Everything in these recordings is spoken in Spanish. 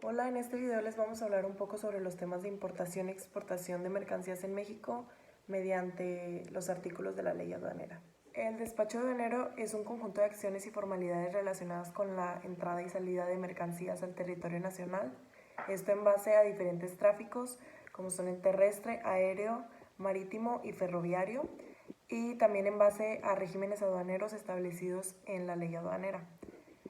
Hola, en este video les vamos a hablar un poco sobre los temas de importación y exportación de mercancías en México mediante los artículos de la ley aduanera. El despacho aduanero es un conjunto de acciones y formalidades relacionadas con la entrada y salida de mercancías al territorio nacional. Esto en base a diferentes tráficos como son el terrestre, aéreo, marítimo y ferroviario, y también en base a regímenes aduaneros establecidos en la ley aduanera.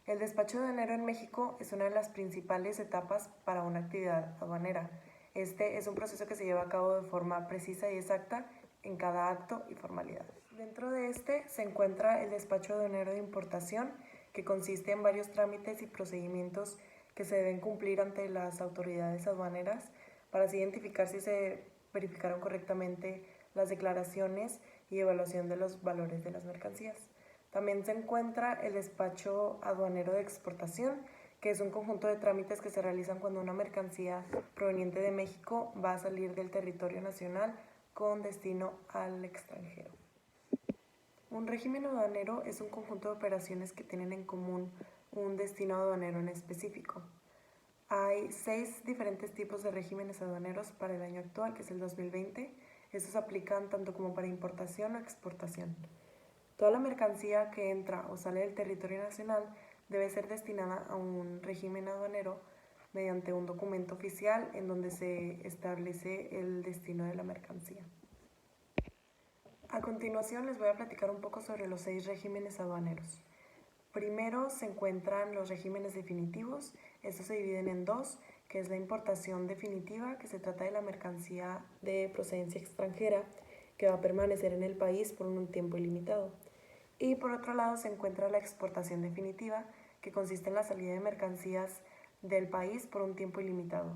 El despacho aduanero en México es una de las principales etapas para una actividad aduanera. Este es un proceso que se lleva a cabo de forma precisa y exacta en cada acto y formalidad. Dentro de este se encuentra el despacho aduanero de importación, que consiste en varios trámites y procedimientos que se deben cumplir ante las autoridades aduaneras para así identificar si se verificaron correctamente las declaraciones y evaluación de los valores de las mercancías. También se encuentra el despacho aduanero de exportación, que es un conjunto de trámites que se realizan cuando una mercancía proveniente de México va a salir del territorio nacional con destino al extranjero. Un régimen aduanero es un conjunto de operaciones que tienen en común un destino aduanero en específico. Hay 6 diferentes tipos de regímenes aduaneros para el año actual, que es el 2020. Estos aplican tanto como para importación o exportación. Toda la mercancía que entra o sale del territorio nacional debe ser destinada a un régimen aduanero mediante un documento oficial en donde se establece el destino de la mercancía. A continuación les voy a platicar un poco sobre los 6 regímenes aduaneros. Primero se encuentran los regímenes definitivos. Estos se dividen en dos, que es la importación definitiva, que se trata de la mercancía de procedencia extranjera que va a permanecer en el país por un tiempo ilimitado. Y por otro lado se encuentra la exportación definitiva, que consiste en la salida de mercancías del país por un tiempo ilimitado.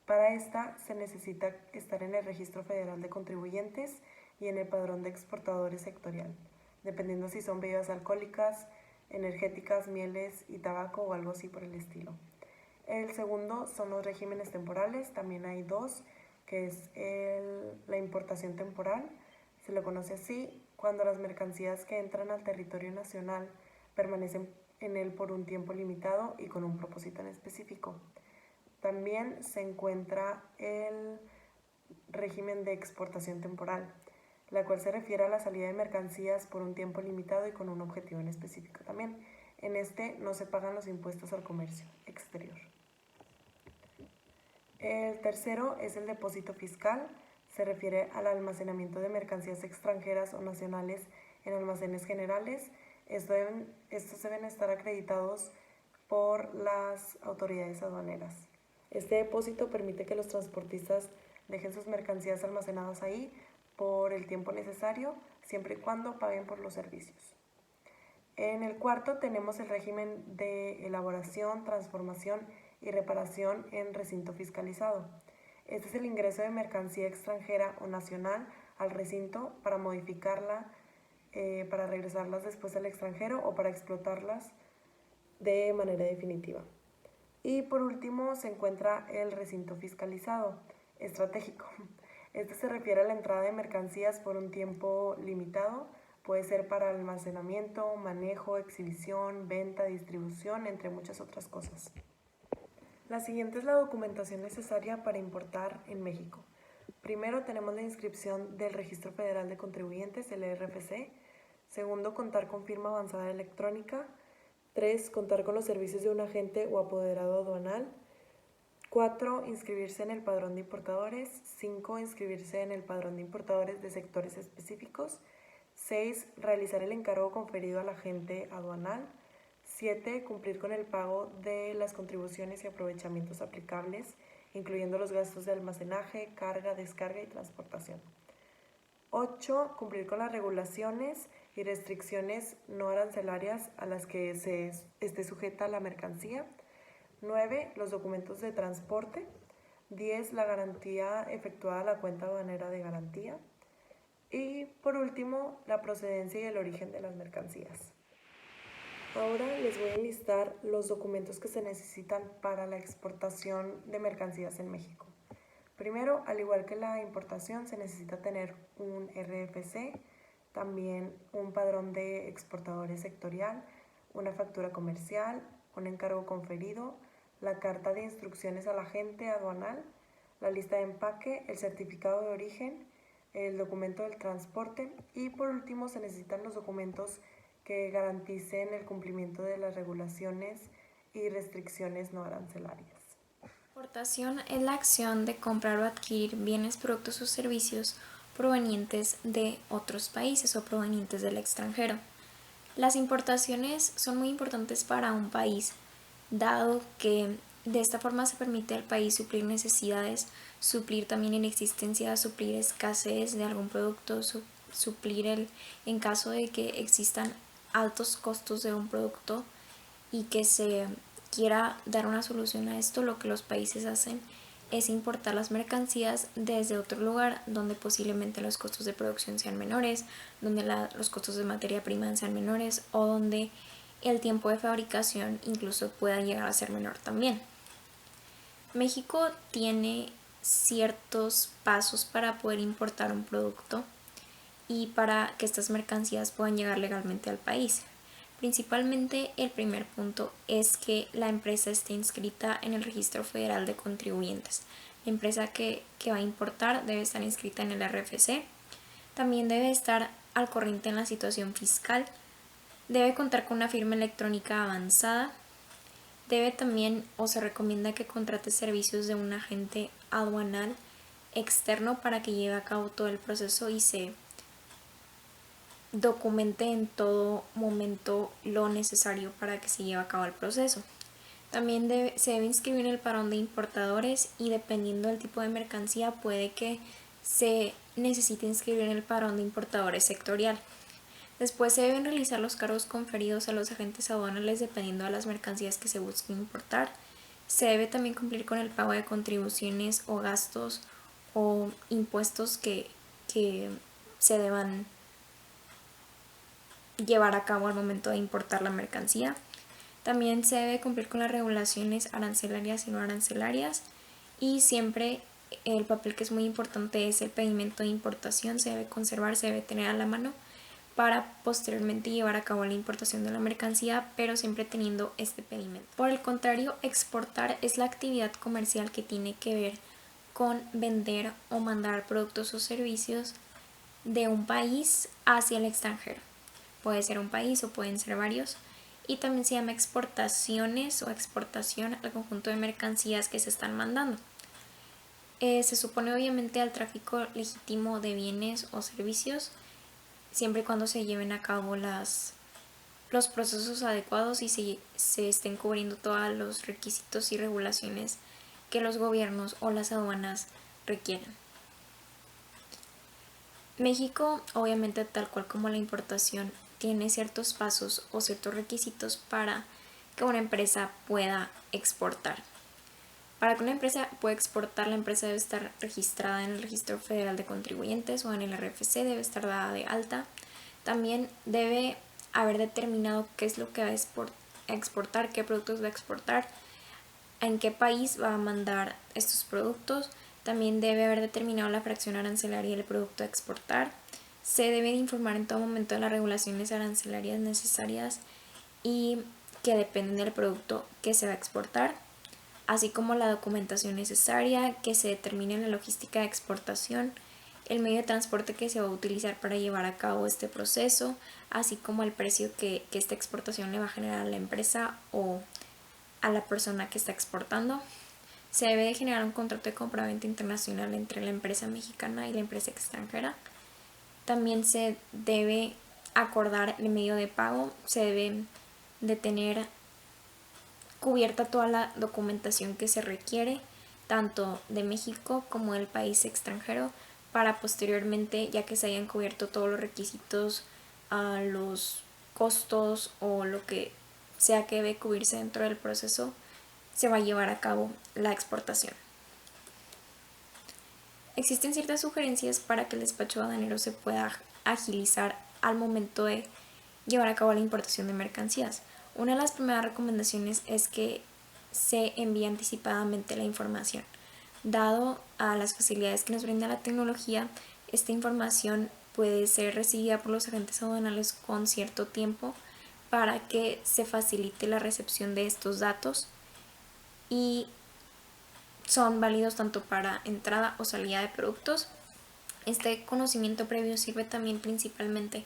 Para esta se necesita estar en el Registro Federal de Contribuyentes y en el Padrón de Exportadores Sectorial, dependiendo si son bebidas alcohólicas, energéticas, mieles y tabaco o algo así por el estilo. El segundo son los regímenes temporales, también hay dos, que es la importación temporal, se lo conoce así, cuando las mercancías que entran al territorio nacional permanecen en él por un tiempo limitado y con un propósito en específico. También se encuentra el régimen de exportación temporal, la cual se refiere a la salida de mercancías por un tiempo limitado y con un objetivo en específico también. En este no se pagan los impuestos al comercio exterior. El tercero es el depósito fiscal. Se refiere al almacenamiento de mercancías extranjeras o nacionales en almacenes generales. Estos deben estar acreditados por las autoridades aduaneras. Este depósito permite que los transportistas dejen sus mercancías almacenadas ahí por el tiempo necesario, siempre y cuando paguen por los servicios. En el cuarto tenemos el régimen de elaboración, transformación y reparación en recinto fiscalizado. Este es el ingreso de mercancía extranjera o nacional al recinto para modificarla, para regresarlas después al extranjero o para explotarlas de manera definitiva. Y por último se encuentra el recinto fiscalizado estratégico. Este se refiere a la entrada de mercancías por un tiempo limitado. Puede ser para almacenamiento, manejo, exhibición, venta, distribución, entre muchas otras cosas. La siguiente es la documentación necesaria para importar en México. Primero tenemos la inscripción del Registro Federal de Contribuyentes, el RFC. Segundo, contar con firma avanzada electrónica. 3. Contar con los servicios de un agente o apoderado aduanal. 4. Inscribirse en el padrón de importadores. 5. Inscribirse en el padrón de importadores de sectores específicos. 6. Realizar el encargo conferido al agente aduanal. 7. Cumplir con el pago de las contribuciones y aprovechamientos aplicables, incluyendo los gastos de almacenaje, carga, descarga y transportación. 8. Cumplir con las regulaciones y restricciones no arancelarias a las que se esté sujeta la mercancía. 9. Los documentos de transporte. 10. La garantía efectuada a la cuenta aduanera de garantía. Y por último, la procedencia y el origen de las mercancías. Ahora les voy a enlistar los documentos que se necesitan para la exportación de mercancías en México. Primero, al igual que la importación, se necesita tener un RFC, también un padrón de exportadores sectorial, una factura comercial, un encargo conferido, la carta de instrucciones al agente aduanal, la lista de empaque, el certificado de origen, el documento del transporte y por último se necesitan los documentos que garanticen el cumplimiento de las regulaciones y restricciones no arancelarias. Exportación es la acción de comprar o adquirir bienes, productos o servicios provenientes de otros países o provenientes del extranjero. Las importaciones son muy importantes para un país, dado que de esta forma se permite al país suplir necesidades, suplir también inexistencia, suplir escasez de algún producto, suplir en caso de que existan altos costos de un producto y que se quiera dar una solución a esto, lo que los países hacen es importar las mercancías desde otro lugar donde posiblemente los costos de producción sean menores, donde los costos de materia prima sean menores o donde el tiempo de fabricación incluso pueda llegar a ser menor también. México tiene ciertos pasos para poder importar un producto y para que estas mercancías puedan llegar legalmente al país. Principalmente el primer punto es que la empresa esté inscrita en el Registro Federal de Contribuyentes. La empresa que va a importar debe estar inscrita en el RFC. También debe estar al corriente en la situación fiscal. Debe contar con una firma electrónica avanzada. Debe también o se recomienda que contrate servicios de un agente aduanal externo para que lleve a cabo todo el proceso y se documente en todo momento lo necesario para que se lleve a cabo el proceso. También se debe inscribir en el padrón de importadores y dependiendo del tipo de mercancía puede que se necesite inscribir en el padrón de importadores sectorial. Después se deben realizar los cargos conferidos a los agentes aduanales dependiendo de las mercancías que se busquen importar. Se debe también cumplir con el pago de contribuciones o gastos o impuestos que se deban llevar a cabo al momento de importar la mercancía. También se debe cumplir con las regulaciones arancelarias y no arancelarias y siempre el papel que es muy importante es el pedimento de importación, se debe conservar, se debe tener a la mano para posteriormente llevar a cabo la importación de la mercancía, pero siempre teniendo este pedimento. Por el contrario, exportar es la actividad comercial que tiene que ver con vender o mandar productos o servicios de un país hacia el extranjero. Puede ser un país o pueden ser varios. Y también se llama exportaciones o exportación al conjunto de mercancías que se están mandando. Se supone obviamente al tráfico legítimo de bienes o servicios, siempre y cuando se lleven a cabo los procesos adecuados y se estén cubriendo todos los requisitos y regulaciones que los gobiernos o las aduanas requieren. México, obviamente, tal cual como la importación, tiene ciertos pasos o ciertos requisitos para que una empresa pueda exportar. Para que una empresa pueda exportar, la empresa debe estar registrada en el Registro Federal de Contribuyentes o en el RFC, debe estar dada de alta. También debe haber determinado qué es lo que va a exportar, qué productos va a exportar, en qué país va a mandar estos productos. También debe haber determinado la fracción arancelaria del producto a exportar. Se debe informar en todo momento de las regulaciones arancelarias necesarias y que dependen del producto que se va a exportar, así como la documentación necesaria, que se determine la logística de exportación, el medio de transporte que se va a utilizar para llevar a cabo este proceso, así como el precio que esta exportación le va a generar a la empresa o a la persona que está exportando. Se debe de generar un contrato de compraventa internacional entre la empresa mexicana y la empresa extranjera. También se debe acordar el medio de pago, se debe de tener cubierta toda la documentación que se requiere, tanto de México como del país extranjero, para posteriormente, ya que se hayan cubierto todos los requisitos, los costos o lo que sea que debe cubrirse dentro del proceso, se va a llevar a cabo la exportación. Existen ciertas sugerencias para que el despacho aduanero se pueda agilizar al momento de llevar a cabo la importación de mercancías. Una de las primeras recomendaciones es que se envíe anticipadamente la información. Dado a las facilidades que nos brinda la tecnología, esta información puede ser recibida por los agentes aduanales con cierto tiempo para que se facilite la recepción de estos datos y son válidos tanto para entrada o salida de productos. Este conocimiento previo sirve también principalmente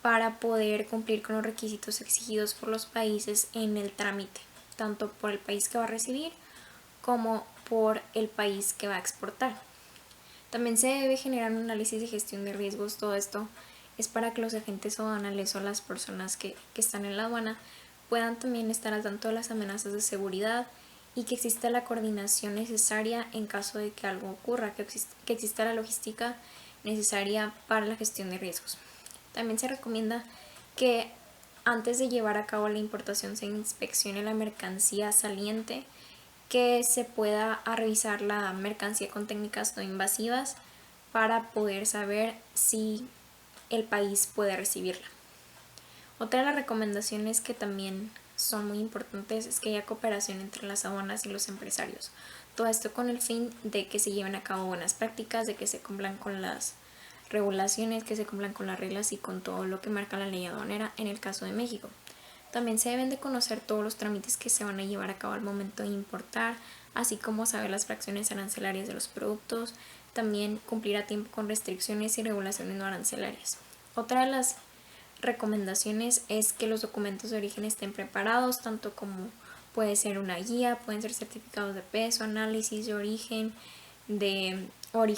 para poder cumplir con los requisitos exigidos por los países en el trámite, tanto por el país que va a recibir como por el país que va a exportar. También se debe generar un análisis de gestión de riesgos. Todo esto es para que los agentes aduanales o las personas que están en la aduana puedan también estar al tanto de las amenazas de seguridad y que exista la coordinación necesaria en caso de que algo ocurra, que exista la logística necesaria para la gestión de riesgos. También se recomienda que antes de llevar a cabo la importación se inspeccione la mercancía saliente, que se pueda revisar la mercancía con técnicas no invasivas para poder saber si el país puede recibirla. Otra de las recomendaciones que también son muy importantes es que haya cooperación entre las aduanas y los empresarios. Todo esto con el fin de que se lleven a cabo buenas prácticas, de que se cumplan con las regulaciones, que se cumplan con las reglas y con todo lo que marca la ley aduanera en el caso de México. También se deben de conocer todos los trámites que se van a llevar a cabo al momento de importar, así como saber las fracciones arancelarias de los productos, también cumplir a tiempo con restricciones y regulaciones no arancelarias. Otra de las recomendaciones es que los documentos de origen estén preparados, tanto como puede ser una guía, pueden ser certificados de peso, análisis de origen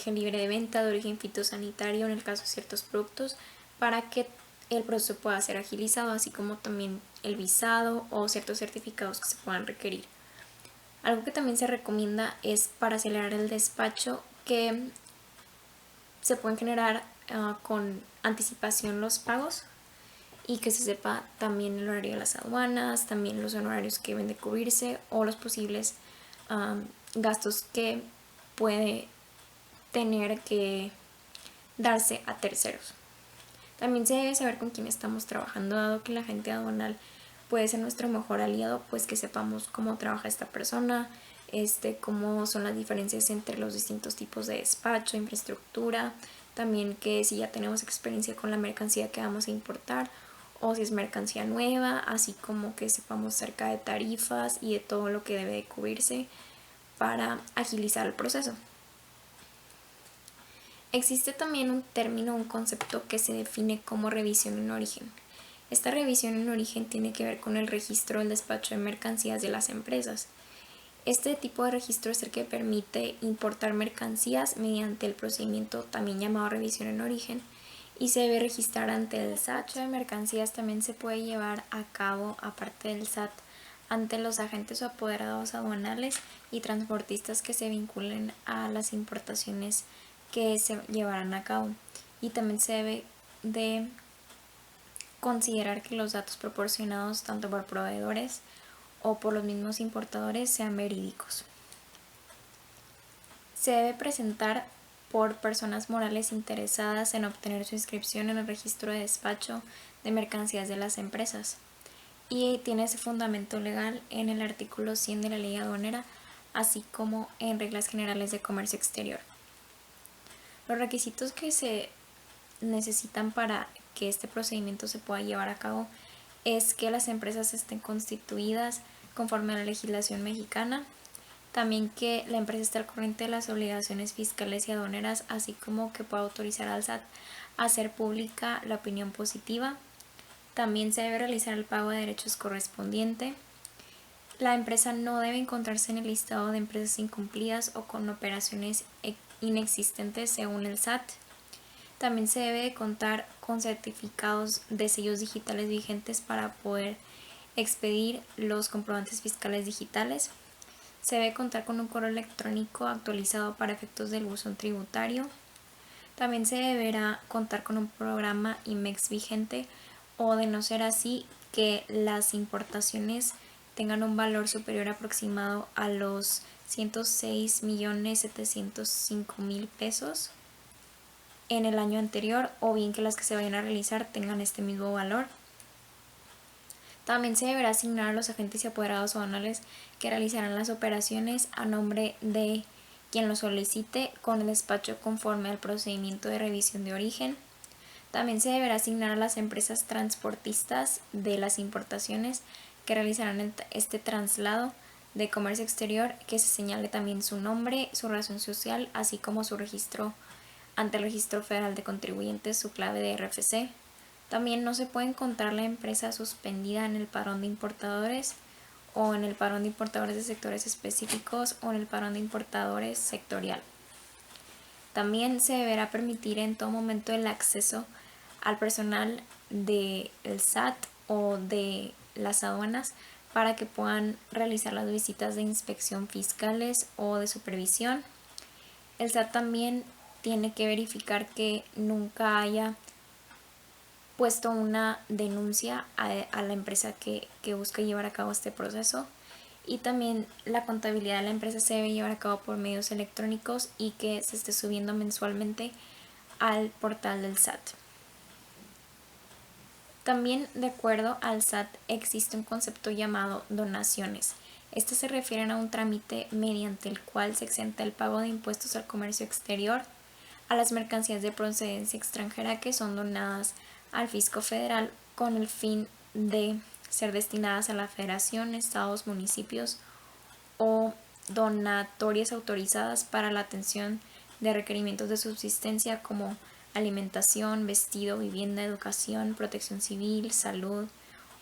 libre de venta, de origen fitosanitario en el caso de ciertos productos, para que el proceso pueda ser agilizado, así como también el visado o ciertos certificados que se puedan requerir. Algo que también se recomienda es para acelerar el despacho que se pueden generar con anticipación los pagos y que se sepa también el horario de las aduanas, también los honorarios que deben de cubrirse o los posibles gastos que puede tener que darse a terceros. También se debe saber con quién estamos trabajando, dado que la agente aduanal puede ser nuestro mejor aliado, pues que sepamos cómo trabaja esta persona, cómo son las diferencias entre los distintos tipos de despacho, infraestructura, también que si ya tenemos experiencia con la mercancía que vamos a importar o si es mercancía nueva, así como que sepamos acerca de tarifas y de todo lo que debe de cubrirse para agilizar el proceso. Existe también un término, un concepto que se define como revisión en origen. Esta revisión en origen tiene que ver con el registro del despacho de mercancías de las empresas. Este tipo de registro es el que permite importar mercancías mediante el procedimiento también llamado revisión en origen y se debe registrar ante el SAT. El despacho de mercancías también se puede llevar a cabo, aparte del SAT, ante los agentes o apoderados aduanales y transportistas que se vinculen a las importaciones que se llevarán a cabo. Y también se debe de considerar que los datos proporcionados tanto por proveedores o por los mismos importadores sean verídicos. Se debe presentar por personas morales interesadas en obtener su inscripción en el registro de despacho de mercancías de las empresas y tiene ese fundamento legal en el artículo 100 de la ley aduanera, así como en reglas generales de comercio exterior. Los requisitos que se necesitan para que este procedimiento se pueda llevar a cabo es que las empresas estén constituidas conforme a la legislación mexicana, también que la empresa esté al corriente de las obligaciones fiscales y aduaneras, así como que pueda autorizar al SAT a hacer pública la opinión positiva. También se debe realizar el pago de derechos correspondiente. La empresa no debe encontrarse en el listado de empresas incumplidas o con operaciones inexistentes según el SAT. También se debe de contar con certificados de sellos digitales vigentes para poder expedir los comprobantes fiscales digitales. Se debe contar con un correo electrónico actualizado para efectos del buzón tributario. También se deberá contar con un programa IMEX vigente o, de no ser así, que las importaciones tengan un valor superior aproximado a los 106.705.000 pesos en el año anterior, o bien que las que se vayan a realizar tengan este mismo valor. También se deberá asignar a los agentes y apoderados aduanales que realizarán las operaciones a nombre de quien lo solicite con el despacho conforme al procedimiento de revisión de origen. También se deberá asignar a las empresas transportistas de las importaciones que realizarán este traslado, de Comercio Exterior que se señale también su nombre, su razón social, así como su registro ante el Registro Federal de Contribuyentes, su clave de RFC. También no se puede encontrar la empresa suspendida en el padrón de importadores o en el padrón de importadores de sectores específicos o en el padrón de importadores sectorial. También se deberá permitir en todo momento el acceso al personal del SAT o de las aduanas para que puedan realizar las visitas de inspección fiscales o de supervisión. El SAT también tiene que verificar que nunca haya puesto una denuncia a la empresa que busca llevar a cabo este proceso, y también la contabilidad de la empresa se debe llevar a cabo por medios electrónicos y que se esté subiendo mensualmente al portal del SAT. También, de acuerdo al SAT, existe un concepto llamado donaciones. Estas se refieren a un trámite mediante el cual se exenta el pago de impuestos al comercio exterior a las mercancías de procedencia extranjera que son donadas al fisco federal con el fin de ser destinadas a la federación, estados, municipios o donatorias autorizadas para la atención de requerimientos de subsistencia como alimentación, vestido, vivienda, educación, protección civil, salud,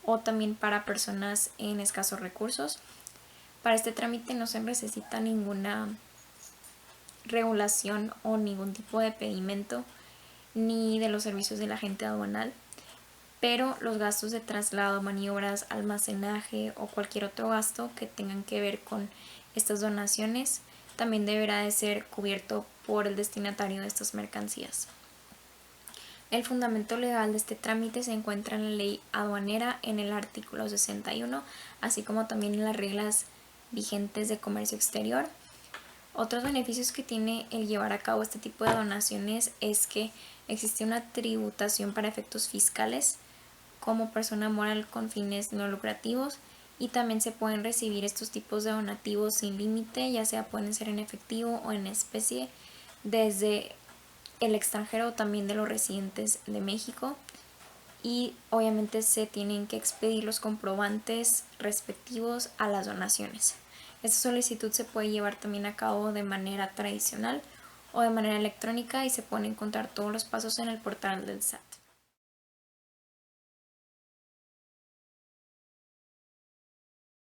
o también para personas en escasos recursos. Para este trámite no se necesita ninguna regulación o ningún tipo de pedimento ni de los servicios del agente aduanal, pero los gastos de traslado, maniobras, almacenaje o cualquier otro gasto que tengan que ver con estas donaciones también deberá de ser cubierto por el destinatario de estas mercancías. El fundamento legal de este trámite se encuentra en la ley aduanera en el artículo 61, así como también en las reglas vigentes de comercio exterior. Otros beneficios que tiene el llevar a cabo este tipo de donaciones es que existe una tributación para efectos fiscales como persona moral con fines no lucrativos, y también se pueden recibir estos tipos de donativos sin límite, ya sea pueden ser en efectivo o en especie, desde el extranjero o también de los residentes de México, y obviamente se tienen que expedir los comprobantes respectivos a las donaciones. Esta solicitud se puede llevar también a cabo de manera tradicional o de manera electrónica y se pueden encontrar todos los pasos en el portal del SAT.